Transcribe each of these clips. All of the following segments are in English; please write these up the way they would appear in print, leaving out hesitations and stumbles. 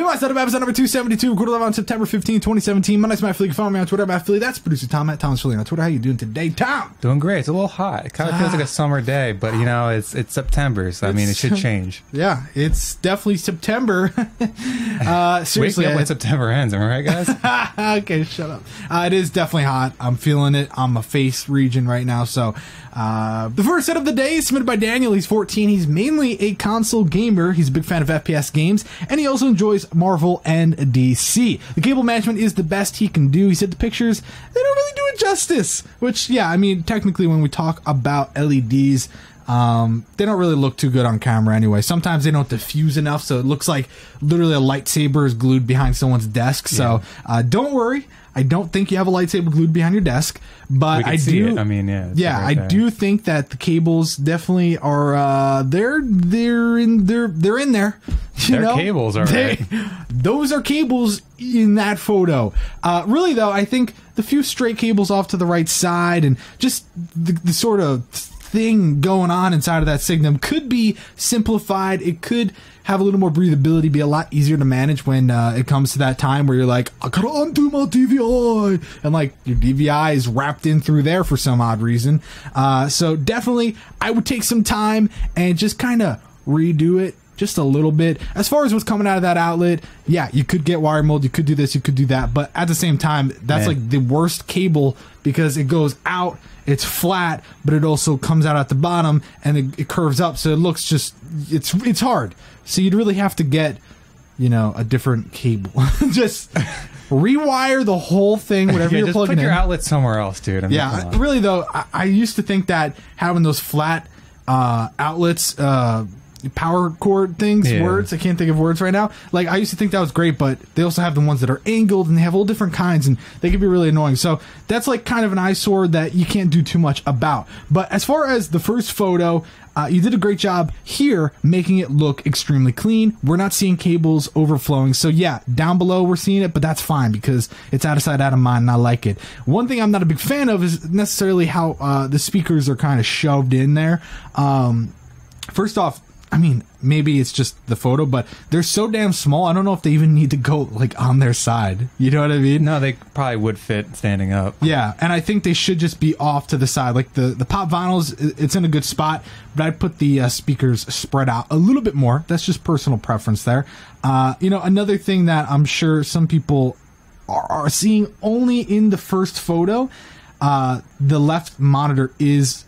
my setup episode number 272, recorded live on September 15, 2017. My name's Matt Philly. You can follow me on Twitter, Matt Philly. That's producer Tom, at Thomas Philly on Twitter. How you doing today, Tom? Doing great. It's a little hot. It kind of feels like a summer day, but you know, it's September, so I mean, it should change. Yeah, it's definitely September. Seriously, wake me up when September ends. Am I right, guys? Okay, shut up. It is definitely hot. I'm feeling it on my face region right now. So, the first set of the day is submitted by Daniel. He's 14. He's mainly a console gamer. He's a big fan of FPS games, and he also enjoys Marvel and DC. The cable management is the best he can do. He said the pictures, they don't really do it justice. Which, yeah, I mean, technically when we talk about LEDs, they don't really look too good on camera anyway. Sometimes they don't diffuse enough, so it looks like literally a lightsaber is glued behind someone's desk. So don't worry. I don't think you have a lightsaber glued behind your desk, but I do. It. I mean, yeah. I do think that the cables definitely are. They're in there. Their cables are right. Those are cables in that photo. Really though, I think the few straight cables off to the right side and just the sort of thing going on inside of that Signum could be simplified. It could have a little more breathability, be a lot easier to manage when it comes to that time where you're like, I gotta undo my DVI, and like your DVI is wrapped in through there for some odd reason. So definitely I would take some time and just kind of redo it just a little bit. As far as what's coming out of that outlet, yeah, you could get wire mold, you could do this, you could do that, but at the same time, that's like the worst cable because it goes out, it's flat, but it also comes out at the bottom and it curves up, so it looks just, it's hard. So you'd really have to get, you know, a different cable. Just rewire the whole thing, whatever you're plugging in. Just put your outlet somewhere else, dude. Really though, I used to think that having those flat outlets, power cord things, words, I can't think of words right now. Like, I used to think that was great, but they also have the ones that are angled and they have all different kinds and they can be really annoying. So that's like kind of an eyesore that you can't do too much about. But as far as the first photo, you did a great job here making it look extremely clean. We're not seeing cables overflowing. So yeah, down below we're seeing it, but that's fine because it's out of sight, out of mind, and I like it. One thing I'm not a big fan of is necessarily how the speakers are kind of shoved in there. First off, I mean, maybe it's just the photo, but they're so damn small, I don't know if they even need to go, like, on their side. You know what I mean? No, they probably would fit standing up. Yeah, and I think they should just be off to the side. Like, the pop vinyls, it's in a good spot, but I'd put the speakers spread out a little bit more. That's just personal preference there. You know, another thing that I'm sure some people are seeing only in the first photo, the left monitor is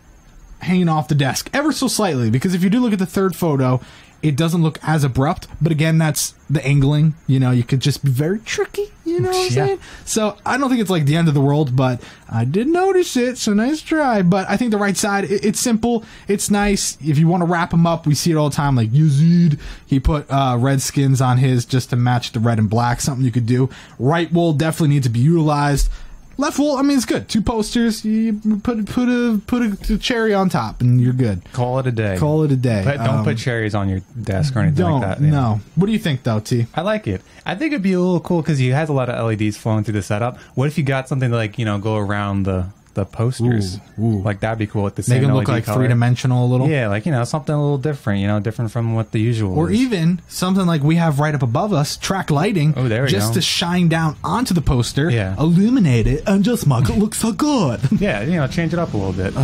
hanging off the desk ever so slightly, because if you do look at the third photo, it doesn't look as abrupt, but again, that's the angling. You know, you could just be very tricky, you know what I'm saying? So I don't think it's like the end of the world, but I did notice it, so nice try. But I think the right side, it's simple, it's nice. If you want to wrap them up, we see it all the time, like Yazid, he put red skins on his just to match the red and black, something you could do. Right wool definitely needs to be utilized. Left wool, I mean, it's good. Two posters, you put a cherry on top, and you're good. Call it a day. Call it a day. But don't put cherries on your desk or anything like that. No. What do you think, though, T? I like it. I think it'd be a little cool because he has a lot of LEDs flowing through the setup. What if you got something like, you know, go around the posters? Ooh. Like, that'd be cool with the same Make them look LED like color. three-dimensional a little. Yeah, like, you know, something a little different, you know, different from what the usual or is. Even something like we have right up above us, track lighting. Oh, there we just go. to shine down onto the poster, Yeah. illuminate it, and just make it look so good. Yeah, you know, change it up a little bit.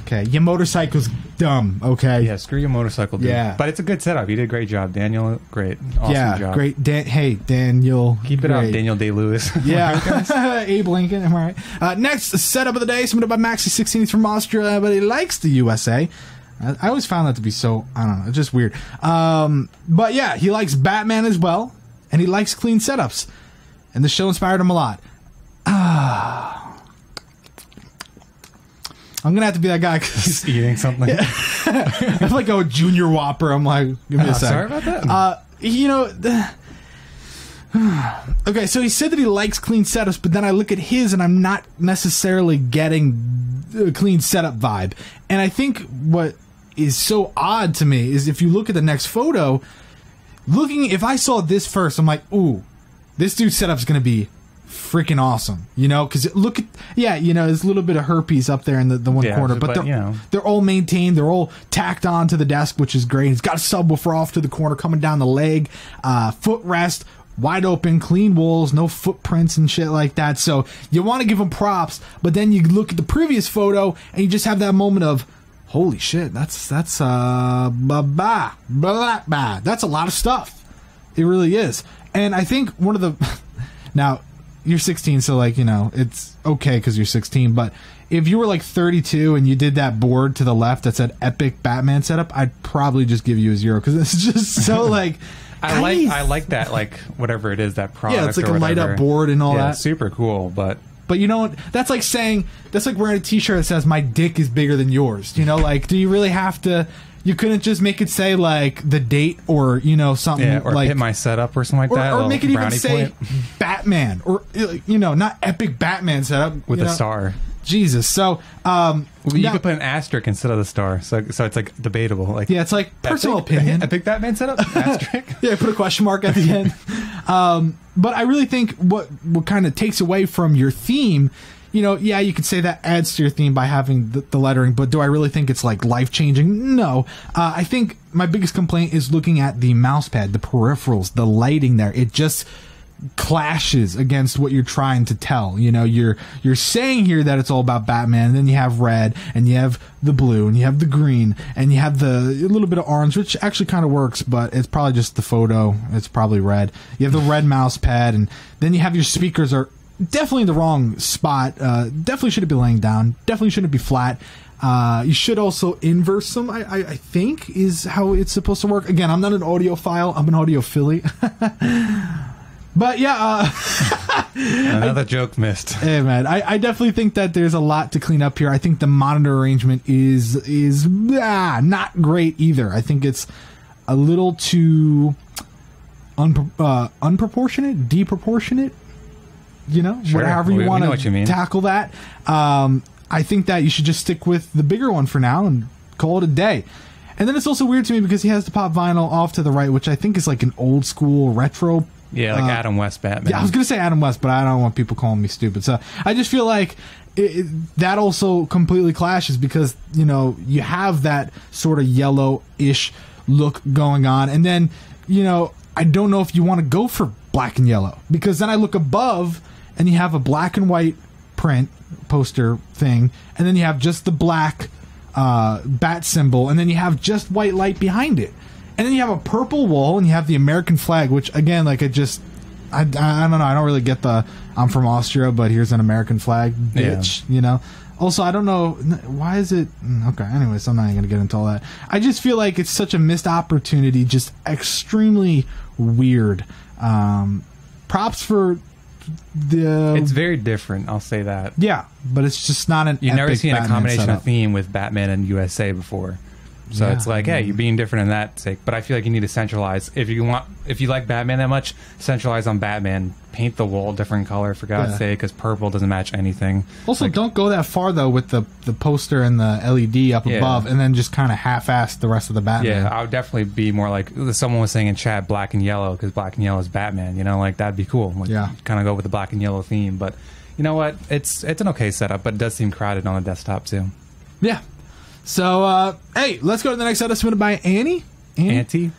Okay, your motorcycle's dumb, okay? Yeah, screw your motorcycle, dude. Yeah. But it's a good setup. You did a great job, Daniel. Great. Awesome job. Great. Hey, Daniel. Keep it up, Daniel Day-Lewis. Yeah. Abe Lincoln, am I right? Next setup of the day, submitted by Maxi16. He's from Austria, but he likes the USA. I always found that to be so, I don't know, it's just weird. But yeah, he likes Batman as well, and he likes clean setups. And the show inspired him a lot. I'm gonna have to be that guy because he's eating something. Yeah. I'm like a junior Whopper. I'm like, give me a second. Sorry about that. You know, okay, so he said that he likes clean setups, but then I look at his and I'm not necessarily getting a clean setup vibe. And I think what is so odd to me is if you look at the next photo, if I saw this first, I'm like, ooh, this dude's setup's gonna be freaking awesome, you know, because look at, you know, there's a little bit of herpes up there in the one corner, but they're, you know, they're all maintained, they're all tacked on to the desk, which is great. He's got a subwoofer off to the corner coming down the leg, footrest, wide open, clean walls, no footprints and shit like that. So you want to give them props, but then you look at the previous photo and you just have that moment of, holy shit, that's that's a lot of stuff. It really is. And I think one of the now you're 16, so like, you know, it's okay because you're 16, but if you were like 32 and you did that board to the left that said epic Batman setup, I'd probably just give you a 0 because it's just so like I like that, like whatever it is, that product. Yeah, it's like a whatever. light up board and all that. It's super cool, but you know what? That's like saying, that's like wearing a t-shirt that says my dick is bigger than yours. You know, like, do you really have to? You couldn't just make it say like the date or, you know, something, yeah, or like hit my setup or something like that, or make it even say point. Batman, or, you know, not epic Batman setup with a star. Jesus. So you could put an asterisk instead of the star, so it's like debatable. Like, yeah, it's like personal opinion. Epic Batman setup asterisk. Yeah, put a question mark at the end. But I really think what kind of takes away from your theme, you know, yeah, you could say that adds to your theme by having the lettering, but do I really think it's like life changing? No. I think my biggest complaint is looking at the mouse pad, the peripherals, the lighting there. It just clashes against what you're trying to tell. You know, you're saying here that it's all about Batman, and then you have red, and you have the blue, and you have the green, and you have the a little bit of orange, which actually kind of works, but it's probably just the photo. It's probably red. You have the red mouse pad, and then you have your speakers are definitely in the wrong spot. Definitely shouldn't be laying down. Definitely shouldn't be flat. You should also inverse them, I think, is how it's supposed to work. Again, I'm not an audiophile. I'm an audiophile. But yeah, another joke missed. Hey man, I definitely think that there's a lot to clean up here. I think the monitor arrangement is not great either. I think it's a little too unproportionate, deproportionate. You know, sure. However you want to tackle that. I think that you should just stick with the bigger one for now and call it a day. And then it's also weird to me because he has the pop vinyl off to the right, which I think is like an old school retro. Yeah, like Adam West Batman. Yeah, I was going to say Adam West, but I don't want people calling me stupid. So I just feel like that also completely clashes because, you know, you have that sort of yellow-ish look going on. And then, you know, I don't know if you want to go for black and yellow because then I look above and you have a black and white print poster thing. And then you have just the black bat symbol. And then you have just white light behind it. And then you have a purple wall, and you have the American flag, which, again, like, I don't know. I don't really get the, I'm from Austria, but here's an American flag, bitch, you know? Also, I don't know, why is it, okay, anyways, I'm not even going to get into all that. I just feel like it's such a missed opportunity, just extremely weird. Props for the... It's very different, I'll say that. Yeah, but it's just not an You've never seen Batman a combination setup. of theme with Batman and USA before. So it's like, hey, you're being different in that sake. But I feel like you need to centralize. If you like Batman that much, centralize on Batman. Paint the wall different color, for God's sake, because purple doesn't match anything. Also, like, don't go that far, though, with the poster and the LED up above, and then just kind of half-ass the rest of the Batman. Yeah, I would definitely be more like, someone was saying in chat, black and yellow, because black and yellow is Batman. You know, like, that'd be cool. Like, kind of go with the black and yellow theme. But you know what? It's an okay setup, but it does seem crowded on the desktop, too. Yeah. So, hey, let's go to the next setup submitted by Annie. Antti?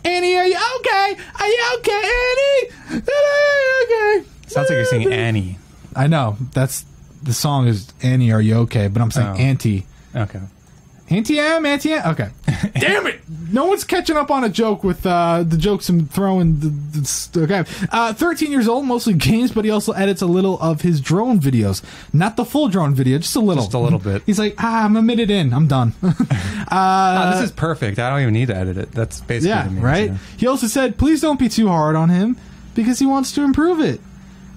Annie, are you okay? Are you okay, Annie? Are you okay? Sounds like you're singing Annie. I know. That's the song is Annie, are you okay? But I'm saying Auntie. Okay. Auntie M, Auntie M. Okay. Damn it! No one's catching up on a joke with the jokes I'm throwing. Okay. 13 years old, mostly games, but he also edits a little of his drone videos. Not the full drone video, just a little. Just a little bit. He's like, I'm a minute in. I'm done. This is perfect. I don't even need to edit it. That's basically yeah, what it means, right? He also said, please don't be too hard on him because he wants to improve it.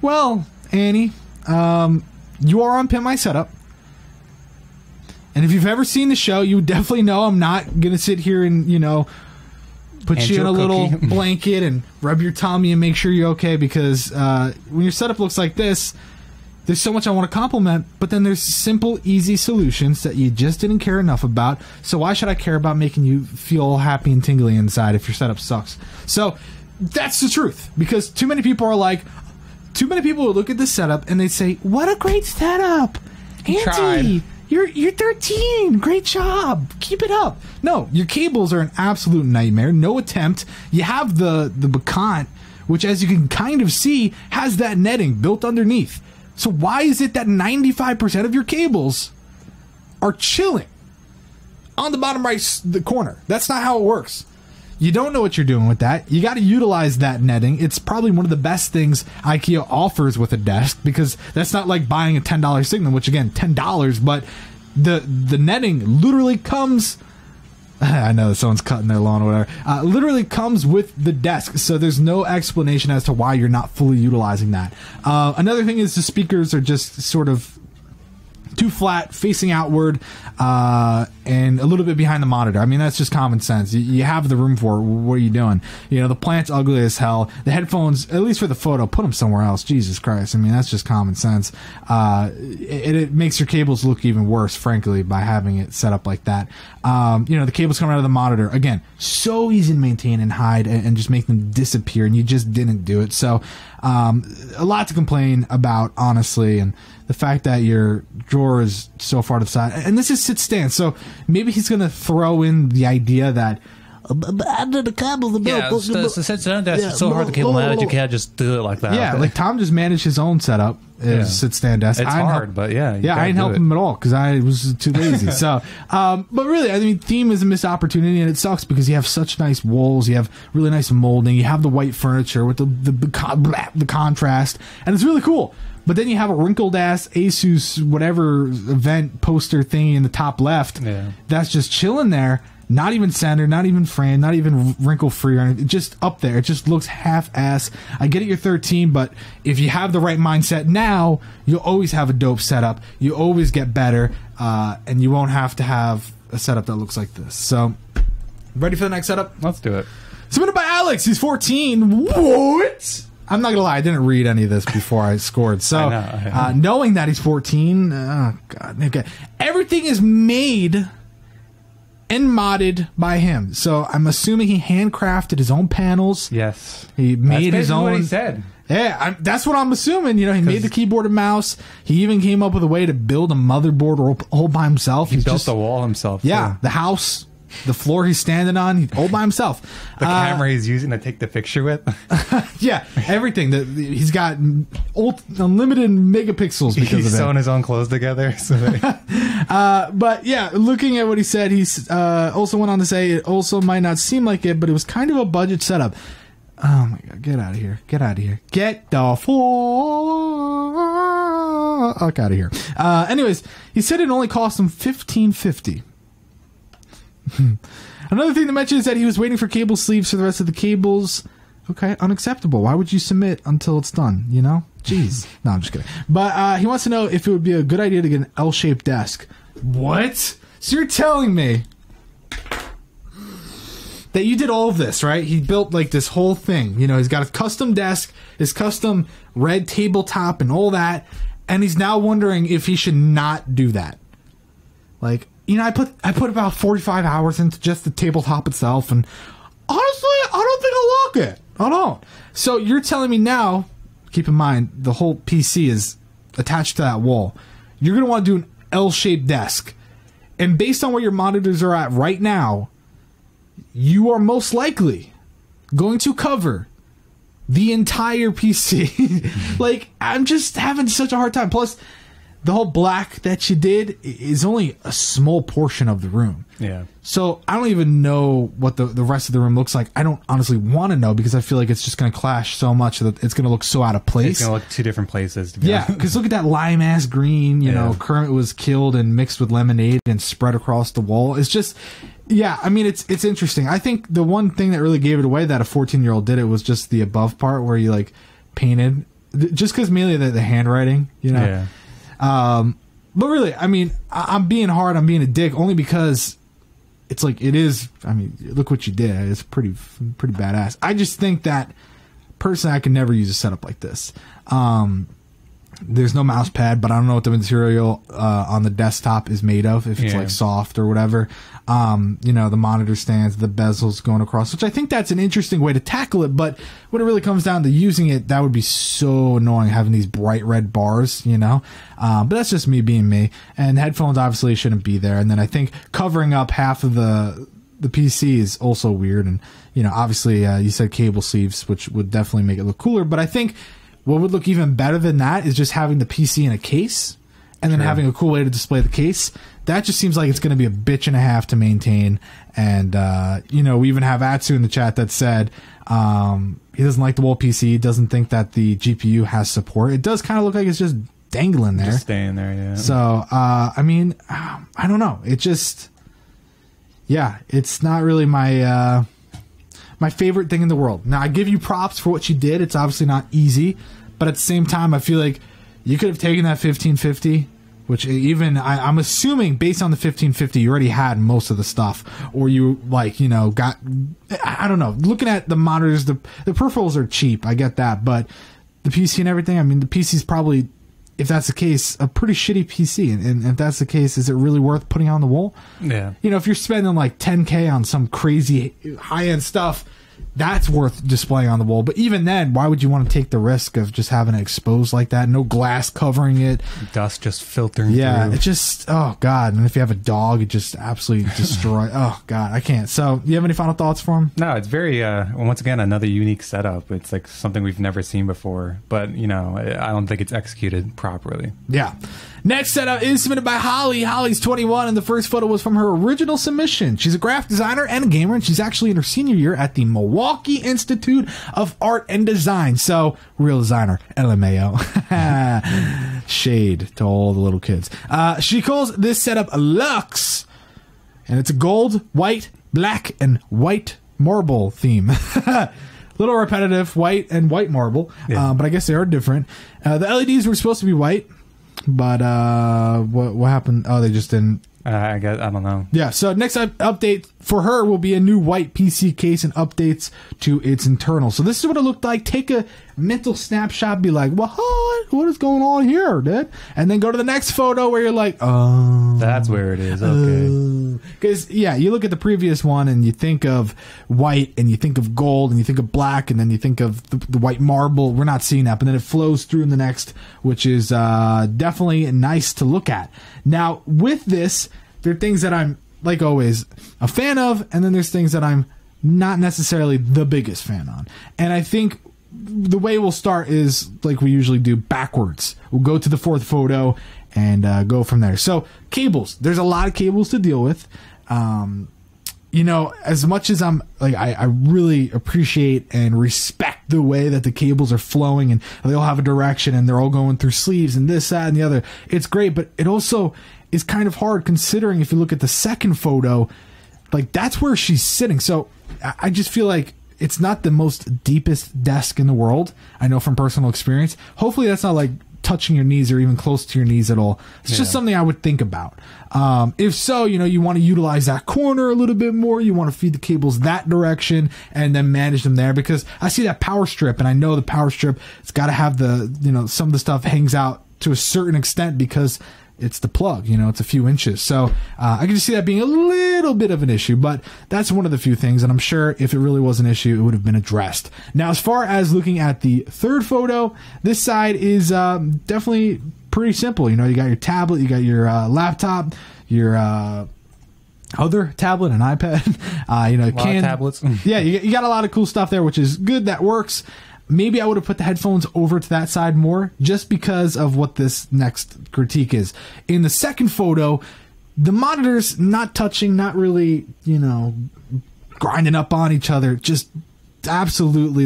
Well, Annie, you are on Pimp My Setup. And if you've ever seen the show, you definitely know I'm not going to sit here and, you know, put you in a little blanket and rub your tummy and make sure you're okay because when your setup looks like this, there's so much I want to compliment, but then there's simple, easy solutions that you just didn't care enough about. So why should I care about making you feel happy and tingly inside if your setup sucks? So that's the truth because too many people will look at this setup and they say, what a great setup. Antti, You're 13. Great job. Keep it up. No, your cables are an absolute nightmare. No attempt. You have the Bacant, which, as you can kind of see, has that netting built underneath. So why is it that 95% of your cables are chilling on the bottom right the corner? That's not how it works. You don't know what you're doing with that. You got to utilize that netting. It's probably one of the best things IKEA offers with a desk, because that's not like buying a $10 Signum, which again, $10, but the netting literally comes... I know someone's cutting their lawn or whatever. Literally comes with the desk, so there's no explanation as to why you're not fully utilizing that. Another thing is the speakers are just sort of too flat, facing outward, and a little bit behind the monitor. I mean, that's just common sense. You have the room for it. What are you doing? You know, the plant's ugly as hell. The headphones, at least for the photo, put them somewhere else. Jesus Christ. I mean, that's just common sense. It makes your cables look even worse, frankly, by having it set up like that. You know, the cables coming out of the monitor, again, so easy to maintain and hide and just make them disappear, and you just didn't do it. So, a lot to complain about, honestly, and the fact that your drawer is so far to the side, and this is sit stand, so maybe he's going to throw in the idea that under the cable, the sit stand desk is so hard to cable manage. You can't just do it like that. Yeah, like Tom just managed his own setup as a sit stand desk. It's hard, but I didn't help him at all because I was too lazy. So, but really, I mean, theme is a missed opportunity, and it sucks because you have such nice walls, you have really nice molding, you have the white furniture with the contrast, and it's really cool. But then you have a wrinkled ass Asus whatever event poster thingy in the top left that's just chilling there, not even centered, not even framed, not even wrinkle free or anything, just up there. It just looks half ass. I get it, you're 13, but if you have the right mindset now, you'll always have a dope setup. You always get better, and you won't have to have a setup that looks like this. So, ready for the next setup? Let's do it. Submitted by Alex. He's 14. What? I'm not gonna lie, I didn't read any of this before I scored. So, I know. Knowing that he's 14, oh god, okay. Everything is made and modded by him. So I'm assuming he handcrafted his own panels. Yes, he made his own. What he said. Yeah, that's what I'm assuming. You know, he made the keyboard and mouse. He even came up with a way to build a motherboard all by himself. He built the wall himself. Yeah, too. The house. The floor he's standing on, all by himself. The camera he's using to take the picture with. Yeah, everything. He's got unlimited megapixels because of it. He's sewing his own clothes together. So but yeah, looking at what he said, he's also went on to say it also might not seem like it, but it was kind of a budget setup. Oh my god, get out of here. Get out of here. Get the fuck out of here. Anyways, he said it only cost him $15.50. Another thing to mention is that he was waiting for cable sleeves for the rest of the cables. Okay, unacceptable. Why would you submit until it's done, you know? Jeez. No, I'm just kidding. But he wants to know if it would be a good idea to get an L-shaped desk. What? So you're telling me that you did all of this, right? He built like this whole thing. You know, he's got a custom desk, his custom red tabletop and all that, and he's now wondering if he should not do that. Like, you know, I put about 45 hours into just the tabletop itself, and honestly, I don't think I like it. I don't. So you're telling me now, keep in mind, the whole PC is attached to that wall. You're going to want to do an L-shaped desk. And based on where your monitors are at right now, you are most likely going to cover the entire PC. Like, I'm just having such a hard time. Plus, the whole black that you did is only a small portion of the room. Yeah. So I don't even know what the rest of the room looks like. I don't honestly want to know because I feel like it's just going to clash so much that it's going to look so out of place. It's going to look two different places. To be honest. Because look at that lime-ass green. You know, Kermit was killed and mixed with lemonade and spread across the wall. It's just... Yeah, I mean, it's interesting. I think the one thing that really gave it away that a 14-year-old did it was just the above part where you, like, painted. Just because mainly the handwriting, you know? Yeah. But really, I mean, I'm being hard, I'm being a dick, only because it's like, it is, I mean, look what you did. It's pretty badass. I just think that, personally, I could never use a setup like this. There's no mouse pad, but I don't know what the material on the desktop is made of, if it's like soft or whatever. You know, the monitor stands, the bezels going across, which I think that's an interesting way to tackle it, but when it really comes down to using it, that would be so annoying having these bright red bars, you know? But that's just me being me. And headphones obviously shouldn't be there. And then I think covering up half of the the PC is also weird, and obviously you said cable sleeves, which would definitely make it look cooler. But I think what would look even better than that is just having the PC in a case, and then having a cool way to display the case. That just seems like it's going to be a bitch and a half to maintain. And we even have Atsu in the chat that said he doesn't like the wall PC. He doesn't think that the GPU has support. It does kind of look like it's just dangling there, just staying there. Yeah. So I don't know. It just, it's not really my my favorite thing in the world. Now I give you props for what you did. It's obviously not easy, but at the same time, I feel like you could have taken that 1550. Which even I'm assuming based on the 1550, you already had most of the stuff, or you got, I don't know. Looking at the monitors, the peripherals are cheap. I get that, but the PC and everything. I mean, the PC's probably, if that's the case, a pretty shitty PC. And if that's the case, is it really worth putting on the wall? Yeah. If you're spending like $10K on some crazy high end stuff, that's worth displaying on the wall. But even then, why would you want to take the risk of just having it exposed like that? No glass covering it. Dust just filtering through. It just, oh, God. And if you have a dog, it just absolutely destroy. Oh, God, I can't. So, you have any final thoughts for him? No, it's very, once again, another unique setup. It's like something we've never seen before. But, I don't think it's executed properly. Yeah. Next setup is submitted by Holly. Holly's 21, and the first photo was from her original submission. She's a graphic designer and a gamer, and she's actually in her senior year at the Milwaukee Institute of Art and Design. So, real designer, LMAO. Shade to all the little kids. She calls this setup Lux, and it's a gold, white, black, and white marble theme. Little repetitive, white and white marble, but I guess they are different. The LEDs were supposed to be white. But what happened? Oh, they just didn't. I guess I don't know. Yeah. So next update for her will be a new white PC case and updates to its internal. So this is what it looked like. Take a mental snapshot. Be like, what is going on here, dude? And then go to the next photo where you're like, oh, that's where it is. Okay. Because you look at the previous one and you think of white and you think of gold and you think of black and then you think of the white marble. We're not seeing that, but then it flows through in the next, which is definitely nice to look at. Now with this, there are things that I'm, like always, a fan of, and then there's things that I'm not necessarily the biggest fan on. And I think the way we'll start is like we usually do, backwards. We'll go to the fourth photo and go from there. So cables, there's a lot of cables to deal with. As much as I'm like, I really appreciate and respect the way that the cables are flowing and they all have a direction and they're all going through sleeves and this, that, and the other. It's great, but it also is kind of hard considering if you look at the second photo, like that's where she's sitting. So I just feel like it's not the most deepest desk in the world. I know from personal experience. Hopefully that's not like touching your knees or even close to your knees at all. It's just something I would think about. If so, you want to utilize that corner a little bit more. You want to feed the cables that direction and then manage them there, because I see that power strip and I know the power strip, it's got to have the, some of the stuff hangs out to a certain extent because it's the plug, it's a few inches. So I can just see that being a little bit of an issue, but that's one of the few things. And I'm sure if it really was an issue, it would have been addressed. Now, as far as looking at the third photo, this side is definitely pretty simple. You got your tablet, you got your laptop, your other tablet, an iPad, a lot of tablets. Yeah, you got a lot of cool stuff there, which is good. That works. Maybe I would have put the headphones over to that side more just because of what this next critique is. In the second photo, the monitors not touching, not really, grinding up on each other. Just absolutely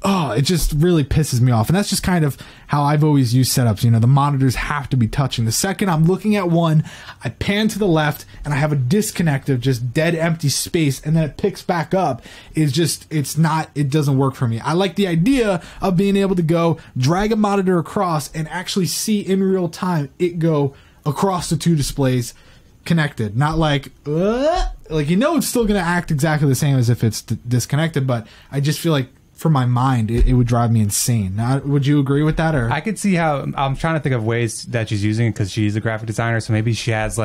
it just really pisses me off. And that's just kind of how I've always used setups. The monitors have to be touching. The second I'm looking at one, I pan to the left and I have a disconnect of just dead empty space, and then it picks back up. It doesn't work for me. I like the idea of being able to go drag a monitor across and actually see in real time it go across the two displays connected. Not like it's still going to act exactly the same as if it's disconnected, but I just feel like for my mind, it would drive me insane. Now, would you agree with that? Or I could see how, I'm trying to think of ways that she's using it because she's a graphic designer, so maybe she has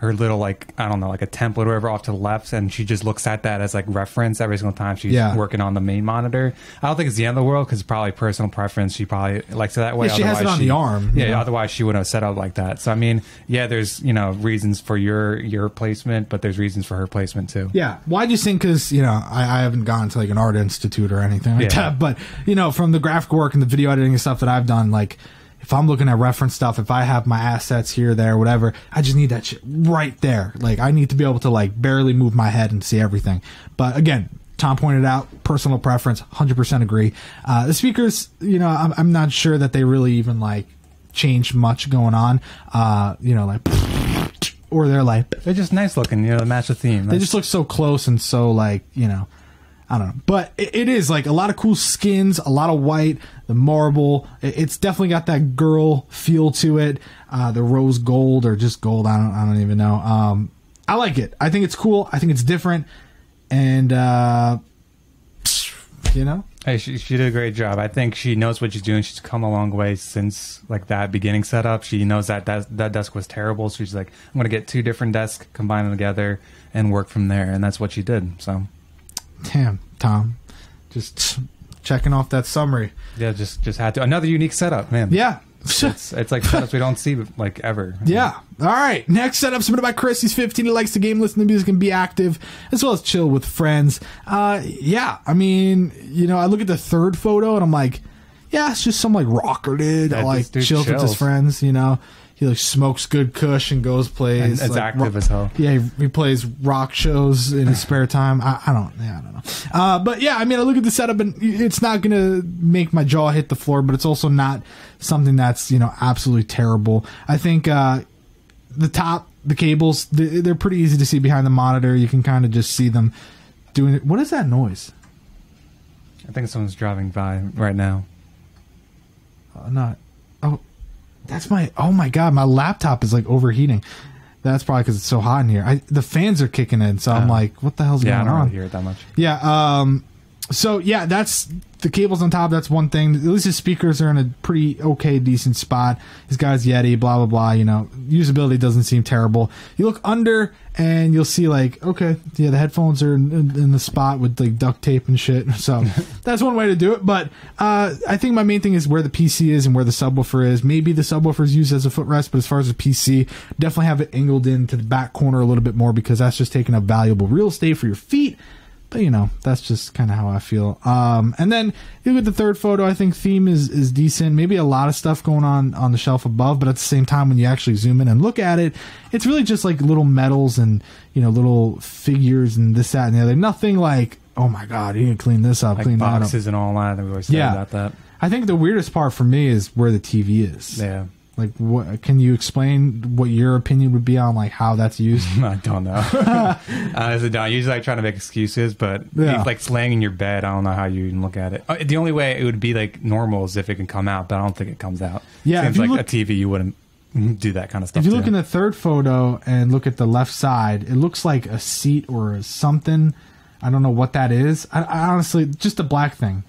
her little, like, I don't know, like a template or whatever off to the left, and she just looks at that as like reference every single time she's working on the main monitor. I don't think it's the end of the world because it's probably personal preference. She probably likes it that way. Yeah, she has it on the arm. Yeah, otherwise she wouldn't have set up like that. So I mean, yeah, there's, you know, reasons for your placement, but there's reasons for her placement too. Yeah, well, I just think because, you know, I haven't gone to like an art institute or anything like that, but, you know, from the graphic work and the video editing and stuff that I've done, like, if I'm looking at reference stuff, if I have my assets here, there, whatever, I just need that shit right there. Like, I need to be able to, like, barely move my head and see everything. But again, Tom pointed out, personal preference, 100% agree. The speakers, you know, I'm not sure that they really even, like, changed much going on. You know, like, or they're like... They're just nice looking, you know, match the theme. They just look so close and so, like, you know... I don't know, but it is like a lot of cool skins, a lot of white, the marble. It's definitely got that girl feel to it. The rose gold or just gold, I don't even know. I like it. I think it's cool. I think it's different, and you know, hey, she did a great job. I think she knows what she's doing. She's come a long way since like that beginning setup. She knows that desk was terrible, so she's like, I'm gonna get 2 different desks, combine them together, and work from there. And that's what she did. So. Damn, Tom, just checking off that summary. Yeah, just had to. Another unique setup, man. Yeah. It's like setups we don't see like ever. Yeah. All right. Next setup submitted by Chris. He's 15. He likes the game, listen to music, and be active, as well as chill with friends. Yeah. I mean, you know, I look at the third photo and I'm like, yeah, it's just some like rocker dude. I like chills with his friends, you know. He like smokes good kush and goes plays. And it's like, active as hell. Yeah, he plays rock shows in his spare time. I don't know. But yeah, I mean, I look at the setup and it's not gonna make my jaw hit the floor, but it's also not something that's, you know, absolutely terrible. I think the cables, they're pretty easy to see behind the monitor. You can kind of just see them doing it. What is that noise? I think someone's driving by right now. That's oh my god, my laptop is like overheating. That's probably because it's so hot in here. The fans are kicking in, so I'm like, what the hell's going on? Yeah, I don't really hear it that much. Yeah, so yeah, that's the cables on top. That's one thing. At least his speakers are in a pretty okay, decent spot. He's got his Yeti, blah blah blah. You know, usability doesn't seem terrible. You look under and you'll see like, okay, yeah, the headphones are in the spot with like duct tape and shit. So that's one way to do it. But I think my main thing is where the PC is and where the subwoofer is. Maybe the subwoofer is used as a footrest, but as far as the PC, definitely have it angled into the back corner a little bit more because that's just taking up valuable real estate for your feet. But, you know, that's just kind of how I feel. And then you look at the third photo, I think theme is decent. Maybe a lot of stuff going on the shelf above, but at the same time, when you actually zoom in and look at it, it's really just like little medals and, you know, little figures and this, that, and the other. Nothing like, oh my God, you need to clean this up, like clean that up. boxes and all that. We always say about that. I think the weirdest part for me is where the TV is. Yeah. Like, what? Can you explain what your opinion would be on like how that's used? I don't know. Honestly, don't. Usually, I try to make excuses, but if, like, it's laying in your bed, I don't know how you even look at it. The only way it would be like normal is if it can come out, but I don't think it comes out. Yeah, seems like a TV, you wouldn't do that kind of stuff. If you look in the third photo and look at the left side, it looks like a seat or something. I don't know what that is. I honestly, just a black thing.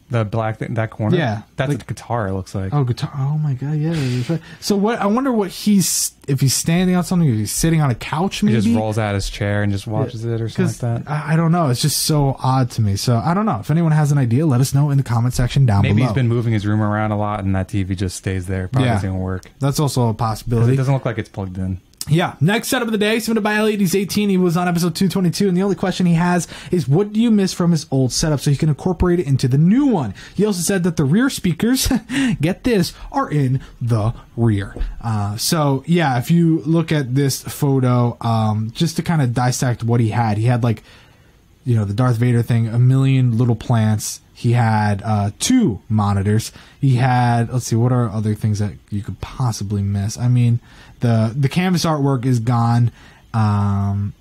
The black thing, that corner? Yeah. That's like, a guitar, it looks like. Oh, guitar. Oh, my God, yeah. So what? I wonder what if he's standing on something, if he's sitting on a couch, maybe? He just rolls out his chair and just watches it or something like that. I don't know. It's just so odd to me. So I don't know. If anyone has an idea, let us know in the comment section down below. Maybe he's been moving his room around a lot and that TV just stays there. Probably doesn't work. That's also a possibility. It doesn't look like it's plugged in. Yeah. Next setup of the day, submitted by Elliot. He's 18. He was on episode 222, and the only question he has is, what do you miss from his old setup so he can incorporate it into the new one? He also said that the rear speakers, get this, are in the rear. So, yeah, if you look at this photo, just to kind of dissect what he had like, you know, the Darth Vader thing, a million little plants. He had 2 monitors. He had, let's see, what are other things that you could possibly miss? I mean, the canvas artwork is gone. And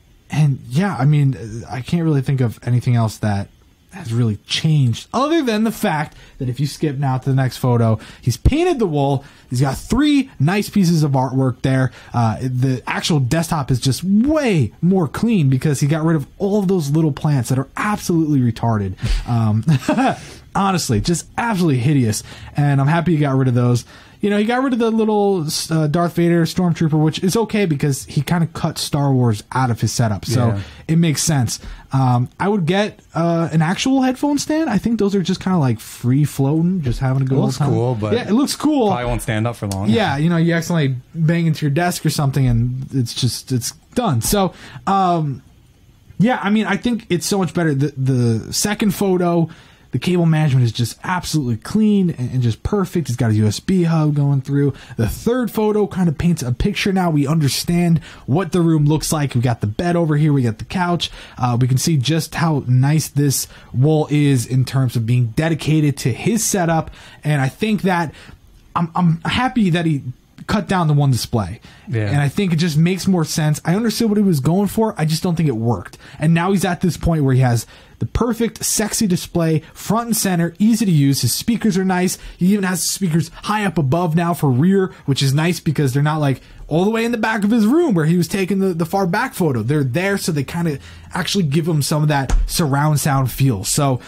yeah, I mean, I can't really think of anything else that has really changed other than the fact that if you skip now to the next photo, he's painted the wall. He's got 3 nice pieces of artwork there. The actual desktop is just way more clean because he got rid of all of those little plants that are absolutely retarded. Honestly, just absolutely hideous. And I'm happy he got rid of those. You know, he got rid of the little Darth Vader Stormtrooper, which is okay because he kind of cut Star Wars out of his setup. So it makes sense. I would get an actual headphone stand. I think those are just kind of like free floating, just having a good old time. Cool, but yeah, it looks cool. Probably won't stand up for long. Yeah, you know, you accidentally bang into your desk or something and it's done. So, yeah, I mean, I think it's so much better. The second photo, the cable management is just absolutely clean and just perfect. It's got a USB hub going through. The third photo kind of paints a picture now. We understand what the room looks like. We got the bed over here. We got the couch. We can see just how nice this wall is in terms of being dedicated to his setup. And I think that I'm happy that he cut down the one display. Yeah. And I think it just makes more sense. I understood what he was going for. I just don't think it worked. And now he's at this point where he has the perfect, sexy display, front and center, easy to use. His speakers are nice. He even has speakers high up above now for rear, which is nice because they're not like all the way in the back of his room where he was taking the far back photo. They're there so they kind of actually give him some of that surround sound feel. So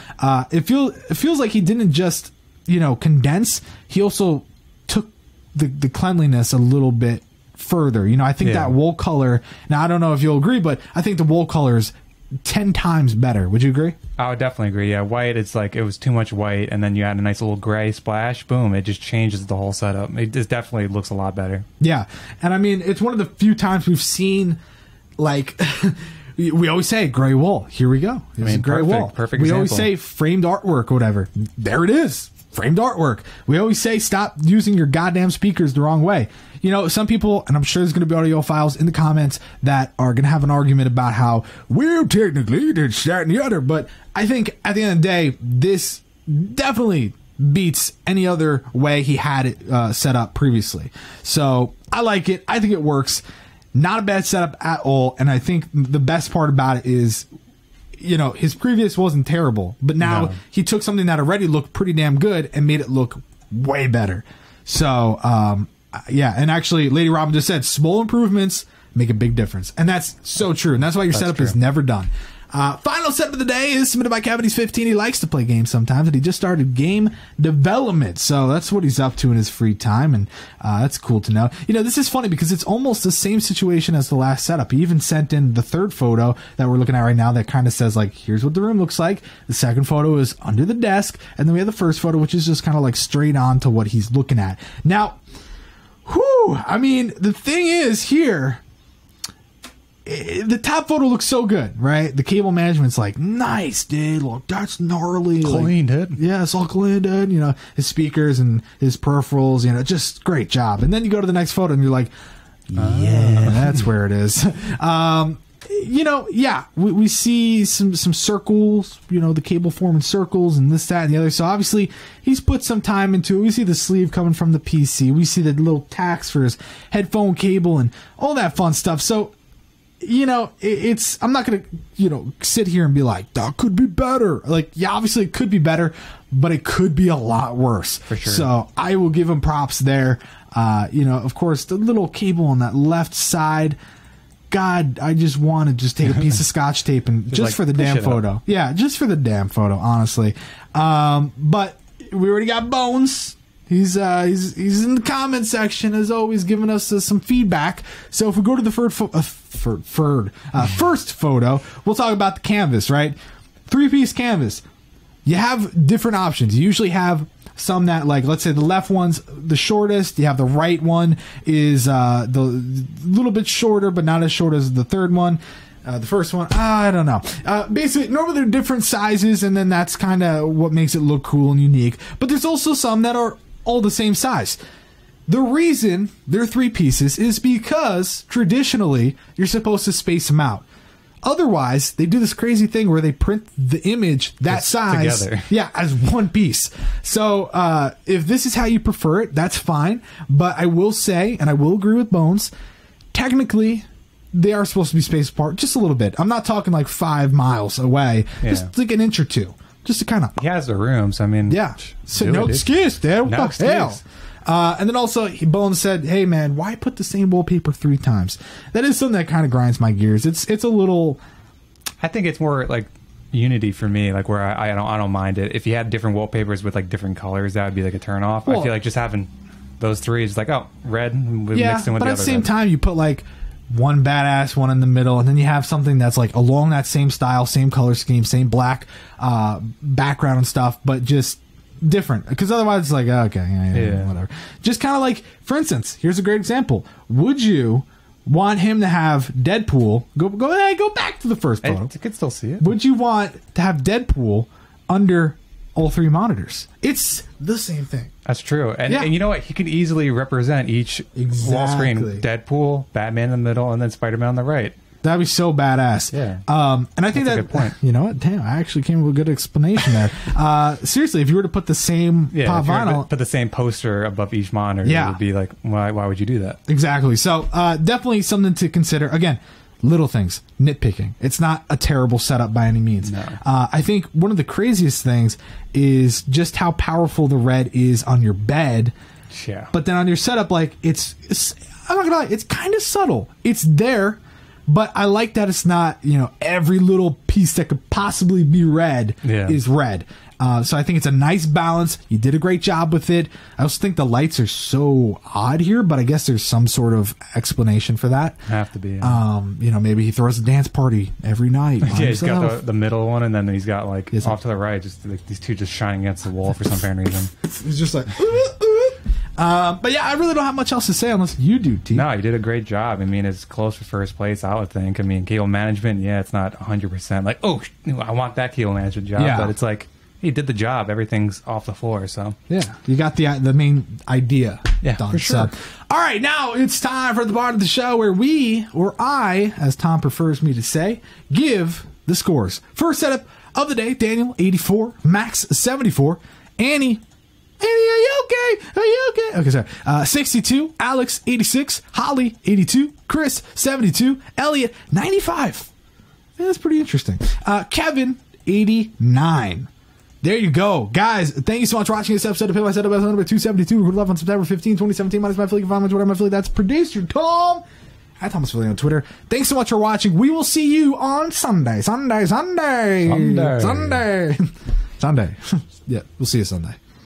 it feels like he didn't just, you know, condense. He also took the cleanliness a little bit further. You know, I think that wool color, now I don't know if you'll agree, but I think the wool color is 10 times better. Would you agree? I would definitely agree. Yeah, white, it's like it was too much white, and then you add a nice little gray splash, boom, it just changes the whole setup. It just definitely looks a lot better. Yeah, and I mean, it's one of the few times we've seen, like, we always say gray wool. Here we go. It's a gray wool. Perfect we example. always say framed artwork or whatever. There it is. Framed artwork. We always say stop using your goddamn speakers the wrong way. You know, some people, and I'm sure there's going to be audiophiles in the comments that are going to have an argument about how, well, technically, it's that and the other. But I think at the end of the day, this definitely beats any other way he had it set up previously. So I like it. I think it works. Not a bad setup at all. And I think the best part about it is, you know, his previous wasn't terrible, but now he took something that already looked pretty damn good and made it look way better. So, yeah, and actually, Lady Robin just said, small improvements make a big difference. And that's so true, and that's why your setup is never done. Final setup of the day is submitted by Cavities15. He likes to play games sometimes, and he just started game development. So that's what he's up to in his free time, and that's cool to know. You know, this is funny because it's almost the same situation as the last setup. He even sent in the third photo that we're looking at right now that kind of says, like, here's what the room looks like. The second photo is under the desk, and then we have the first photo, which is just kind of like straight on to what he's looking at. Now, I mean, the thing is here, the top photo looks so good, right? The cable management's like, nice, dude. Look, that's gnarly. Clean, like, dude. Yeah, it's all clean, dude. You know, his speakers and his peripherals, you know, just great job. And then you go to the next photo and you're like, yeah, that's where it is. You know, yeah, we see some circles, you know, the cable forming circles and this, that, and the other. So obviously he's put some time into it. We see the sleeve coming from the PC. We see the little tacks for his headphone cable and all that fun stuff. So, you know, I'm not going to, you know, sit here and be like, that could be better. Like, yeah, obviously it could be better, but it could be a lot worse. For sure. So I will give him props there. You know, of course, the little cable on that left side, God, I just want to just take a piece of scotch tape and just like, for the damn photo. Up. Yeah, just for the damn photo, honestly. But we already got Bones. He's in the comment section, as always, giving us some feedback. So if we go to the first photo, we'll talk about the canvas, right? 3-piece canvas. You have different options. You usually have some that, like, let's say the left one's the shortest. You have the right one is the little bit shorter, but not as short as the third one. The first one, I don't know. Basically, normally they're different sizes, and then that's kind of what makes it look cool and unique. But there's also some that are all the same size. The reason they're 3 pieces is because traditionally you're supposed to space them out. Otherwise, they do this crazy thing where they print the image that just size together. Yeah, as one piece. So if this is how you prefer it, that's fine. But I will say, and I will agree with Bones, technically they are supposed to be spaced apart just a little bit. I'm not talking like 5 miles away, just like an inch or two. Just to kind of... He has the room, so I mean... Yeah. So no excuse, dude. What the hell? And then also, Bones said, hey, man, why put the same wallpaper 3 times? That is something that kind of grinds my gears. It's a little... I think it's more like unity for me, like where I don't mind it. If you had different wallpapers with like different colors, that would be like a turn off. I feel like just having those three is like, oh, red mixed in with the other. But at the same time, you put like one badass one in the middle, and then you have something that's like along that same style, same color scheme, same black background and stuff, but just different. Because otherwise, it's like, okay, whatever. Just kind of like, for instance, here's a great example. Would you want him to have Deadpool? Go back to the first photo. I could still see it. Would you want to have Deadpool under all three monitors? It's the same thing. That's true. And you know what? He could easily represent each wall screen. Deadpool, Batman in the middle, and then Spider-Man on the right. That'd be so badass. Yeah. And I think that's a good point. You know what? Damn, I actually came up with a good explanation there. Seriously, if you were to put the same pop vinyl, put the same poster above each monitor, it would be like, why would you do that? Exactly. So definitely something to consider. Again, little things, nitpicking. It's not a terrible setup by any means. No. I think one of the craziest things is just how powerful the red is on your bed. Yeah. But then on your setup, like it's I'm not gonna lie, it's kind of subtle. It's there, but I like that it's not, every little piece that could possibly be red is red. So I think it's a nice balance. You did a great job with it. I also think the lights are so odd here, but I guess there's some sort of explanation for that. Have to be. Maybe he throws a dance party every night. He's got the middle one, and then he's got like off to the right, just like these two just shining against the wall for some apparent reason. It's just like. But yeah, I really don't have much else to say unless you do, T. No, you did a great job. I mean, it's close for first place, I would think. I mean, cable management, it's not 100%. Like, I want that cable management job. Yeah. But it's like, he did the job. Everything's off the floor, so. Yeah, you got the main idea done. For sure. So, all right, now it's time for the part of the show where we, or I, as Tom prefers me to say, give the scores. First setup of the day, Daniel, 84. Max, 74. Annie, are you okay? Are you okay? Okay, sorry. 62. Alex, 86. Holly, 82. Chris, 72. Elliot, 95. Yeah, that's pretty interesting. Kevin, 89. There you go. Guys, thank you so much for watching this episode of Pimp. I said episode number 272. Recorded live on September 15, 2017. Minus my affiliate, find my Twitter, my affiliate. That's producer Tom. At Thomas Affiliate on Twitter. Thanks so much for watching. We will see you on Sunday. Sunday. Sunday. Yeah, we'll see you Sunday.